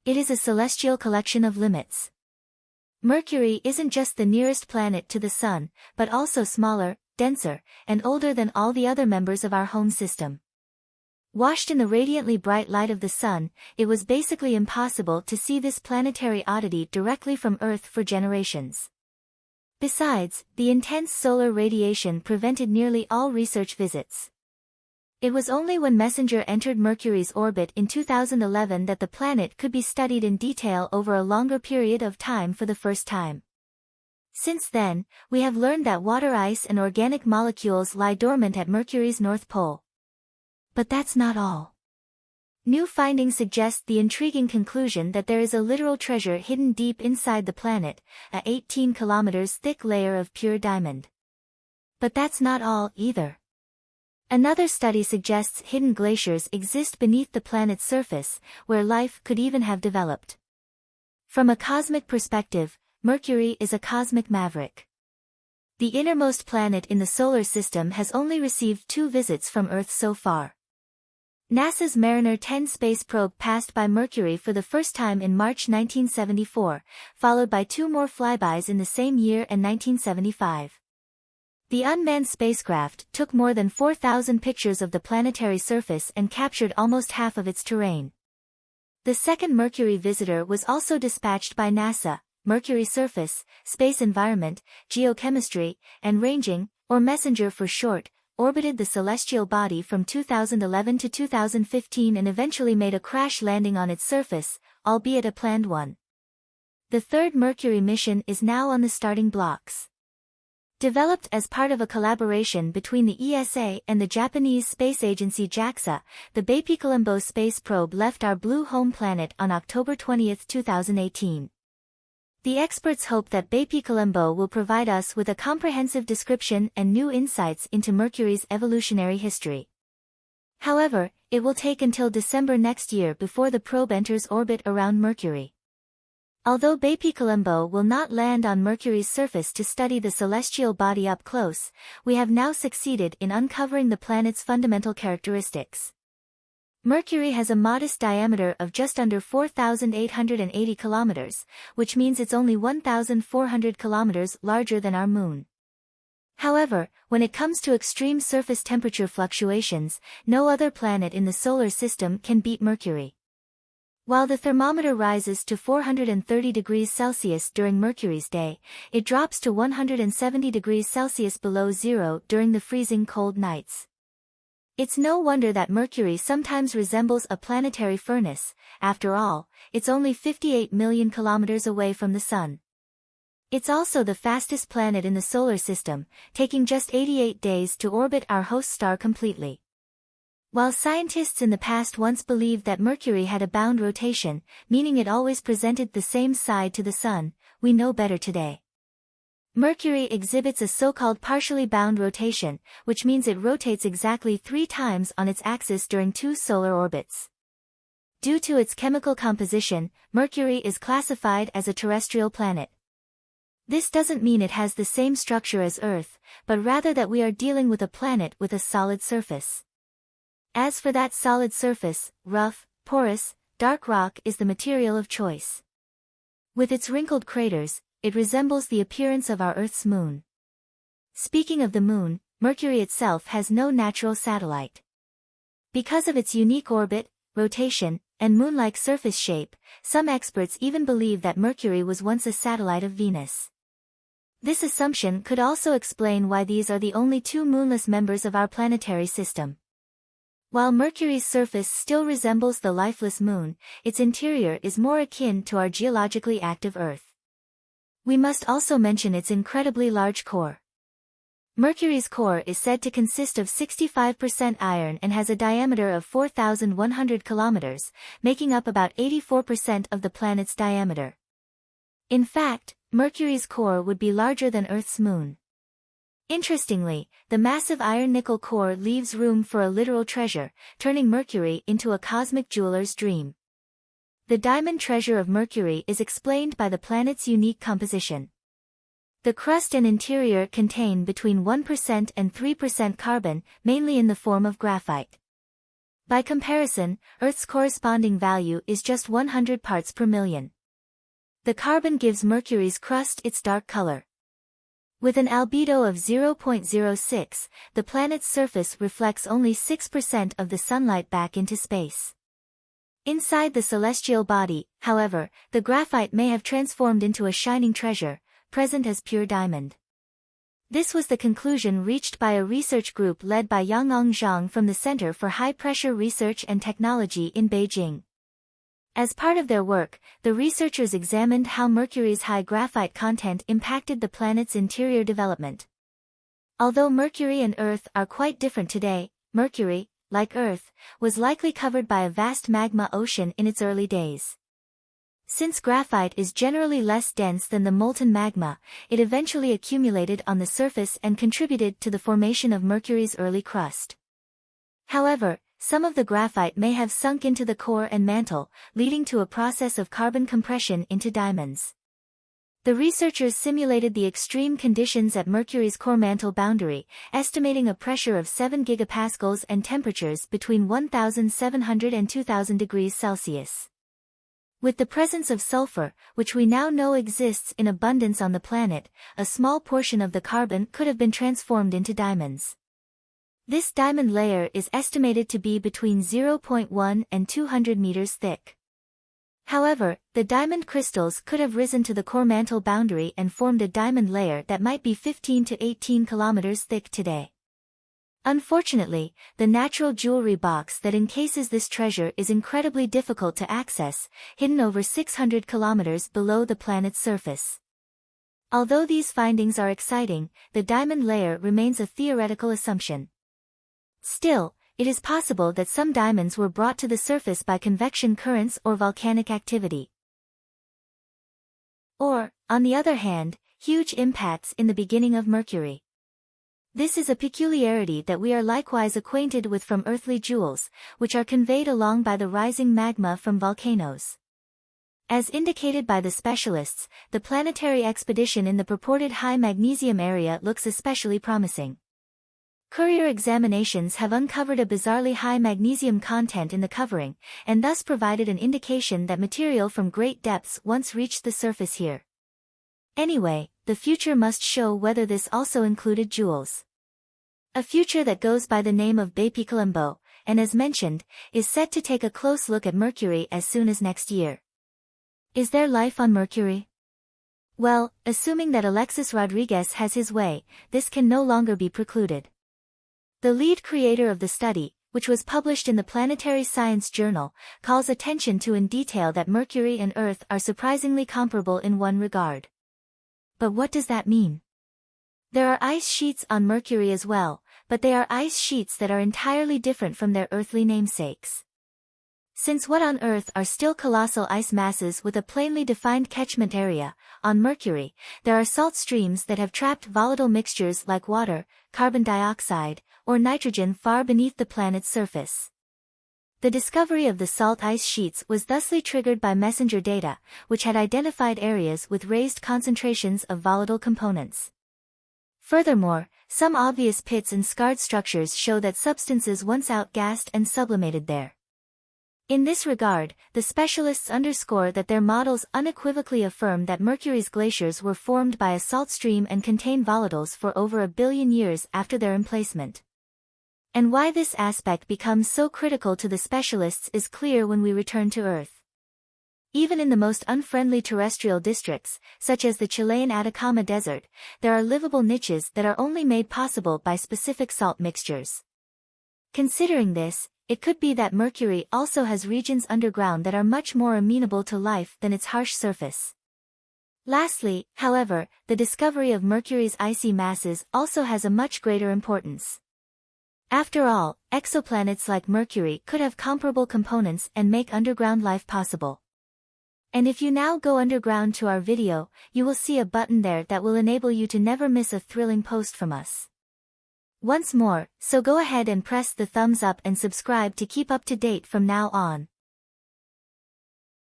It is a celestial collection of limits. Mercury isn't just the nearest planet to the Sun, but also smaller, denser, and older than all the other members of our home system. Washed in the radiantly bright light of the Sun, it was basically impossible to see this planetary oddity directly from Earth for generations. Besides, the intense solar radiation prevented nearly all research visits. It was only when MESSENGER entered Mercury's orbit in 2011 that the planet could be studied in detail over a longer period of time for the first time. Since then, we have learned that water ice and organic molecules lie dormant at Mercury's North Pole. But that's not all. New findings suggest the intriguing conclusion that there is a literal treasure hidden deep inside the planet, a 18 kilometers thick layer of pure diamond. But that's not all, either. Another study suggests hidden glaciers exist beneath the planet's surface, where life could even have developed. From a cosmic perspective, Mercury is a cosmic maverick. The innermost planet in the solar system has only received 2 visits from Earth so far. NASA's Mariner 10 space probe passed by Mercury for the first time in March 1974, followed by 2 more flybys in the same year and 1975. The unmanned spacecraft took more than 4,000 pictures of the planetary surface and captured almost half of its terrain. The second Mercury visitor was also dispatched by NASA. Mercury surface, space environment, geochemistry, and ranging, or MESSENGER for short, orbited the celestial body from 2011 to 2015 and eventually made a crash landing on its surface, albeit a planned one. The third Mercury mission is now on the starting blocks. Developed as part of a collaboration between the ESA and the Japanese space agency JAXA, the BepiColombo space probe left our blue home planet on October 20, 2018. The experts hope that BepiColombo will provide us with a comprehensive description and new insights into Mercury's evolutionary history. However, it will take until December next year before the probe enters orbit around Mercury. Although BepiColombo will not land on Mercury's surface to study the celestial body up close, we have now succeeded in uncovering the planet's fundamental characteristics. Mercury has a modest diameter of just under 4,880 kilometers, which means it's only 1,400 kilometers larger than our Moon. However, when it comes to extreme surface temperature fluctuations, no other planet in the solar system can beat Mercury. While the thermometer rises to 430 degrees Celsius during Mercury's day, it drops to 170 degrees Celsius below zero during the freezing cold nights. It's no wonder that Mercury sometimes resembles a planetary furnace. After all, it's only 58 million kilometers away from the Sun. It's also the fastest planet in the solar system, taking just 88 days to orbit our host star completely. While scientists in the past once believed that Mercury had a bound rotation, meaning it always presented the same side to the Sun, we know better today. Mercury exhibits a so-called partially bound rotation, which means it rotates exactly 3 times on its axis during 2 solar orbits. Due to its chemical composition, Mercury is classified as a terrestrial planet. This doesn't mean it has the same structure as Earth, but rather that we are dealing with a planet with a solid surface. As for that solid surface, rough, porous, dark rock is the material of choice. With its wrinkled craters, it resembles the appearance of our Earth's moon. Speaking of the moon, Mercury itself has no natural satellite. Because of its unique orbit, rotation, and moon-like surface shape, some experts even believe that Mercury was once a satellite of Venus. This assumption could also explain why these are the only 2 moonless members of our planetary system. While Mercury's surface still resembles the lifeless moon, its interior is more akin to our geologically active Earth. We must also mention its incredibly large core. Mercury's core is said to consist of 65% iron and has a diameter of 4,100 kilometers, making up about 84% of the planet's diameter. In fact, Mercury's core would be larger than Earth's moon. Interestingly, the massive iron-nickel core leaves room for a literal treasure, turning Mercury into a cosmic jeweler's dream. The diamond treasure of Mercury is explained by the planet's unique composition. The crust and interior contain between 1% and 3% carbon, mainly in the form of graphite. By comparison, Earth's corresponding value is just 100 parts per million. The carbon gives Mercury's crust its dark color. With an albedo of 0.06, the planet's surface reflects only 6% of the sunlight back into space. Inside the celestial body, however, the graphite may have transformed into a shining treasure, present as pure diamond. This was the conclusion reached by a research group led by Yangang Zhang from the Center for High-Pressure Research and Technology in Beijing. As part of their work, the researchers examined how Mercury's high graphite content impacted the planet's interior development. Although Mercury and Earth are quite different today, Mercury, like Earth, was likely covered by a vast magma ocean in its early days. Since graphite is generally less dense than the molten magma, it eventually accumulated on the surface and contributed to the formation of Mercury's early crust. However, some of the graphite may have sunk into the core and mantle, leading to a process of carbon compression into diamonds. The researchers simulated the extreme conditions at Mercury's core mantle boundary, estimating a pressure of 7 gigapascals and temperatures between 1,700 and 2,000 degrees Celsius. With the presence of sulfur, which we now know exists in abundance on the planet, a small portion of the carbon could have been transformed into diamonds. This diamond layer is estimated to be between 0.1 and 200 meters thick. However, the diamond crystals could have risen to the core mantle boundary and formed a diamond layer that might be 15 to 18 kilometers thick today. Unfortunately, the natural jewelry box that encases this treasure is incredibly difficult to access, hidden over 600 kilometers below the planet's surface. Although these findings are exciting, the diamond layer remains a theoretical assumption. Still, it is possible that some diamonds were brought to the surface by convection currents or volcanic activity. Or, on the other hand, huge impacts in the beginning of Mercury. This is a peculiarity that we are likewise acquainted with from earthly jewels, which are conveyed along by the rising magma from volcanoes. As indicated by the specialists, the planetary expedition in the purported high magnesium area looks especially promising. Courier examinations have uncovered a bizarrely high magnesium content in the covering, and thus provided an indication that material from great depths once reached the surface here. Anyway, the future must show whether this also included jewels. A future that goes by the name of Bepicolombo, and as mentioned, is set to take a close look at Mercury as soon as next year. Is there life on Mercury? Well, assuming that Alexis Rodriguez has his way, this can no longer be precluded. The lead creator of the study, which was published in the Planetary Science Journal, calls attention to in detail that Mercury and Earth are surprisingly comparable in one regard. But what does that mean? There are ice sheets on Mercury as well, but they are ice sheets that are entirely different from their earthly namesakes. Since what on Earth are still colossal ice masses with a plainly defined catchment area, on Mercury, there are salt streams that have trapped volatile mixtures like water, carbon dioxide, or nitrogen far beneath the planet's surface. The discovery of the salt ice sheets was thusly triggered by messenger data, which had identified areas with raised concentrations of volatile components. Furthermore, some obvious pits and scarred structures show that substances once outgassed and sublimated there. In this regard, the specialists underscore that their models unequivocally affirm that Mercury's glaciers were formed by a salt stream and contain volatiles for over 1 billion years after their emplacement. And why this aspect becomes so critical to the specialists is clear when we return to Earth. Even in the most unfriendly terrestrial districts, such as the Chilean Atacama Desert, there are livable niches that are only made possible by specific salt mixtures. Considering this, it could be that Mercury also has regions underground that are much more amenable to life than its harsh surface. Lastly, however, the discovery of Mercury's icy masses also has a much greater importance. After all, exoplanets like Mercury could have comparable components and make underground life possible. And if you now go underground to our video, you will see a button there that will enable you to never miss a thrilling post from us. Once more, so go ahead and press the thumbs up and subscribe to keep up to date from now on.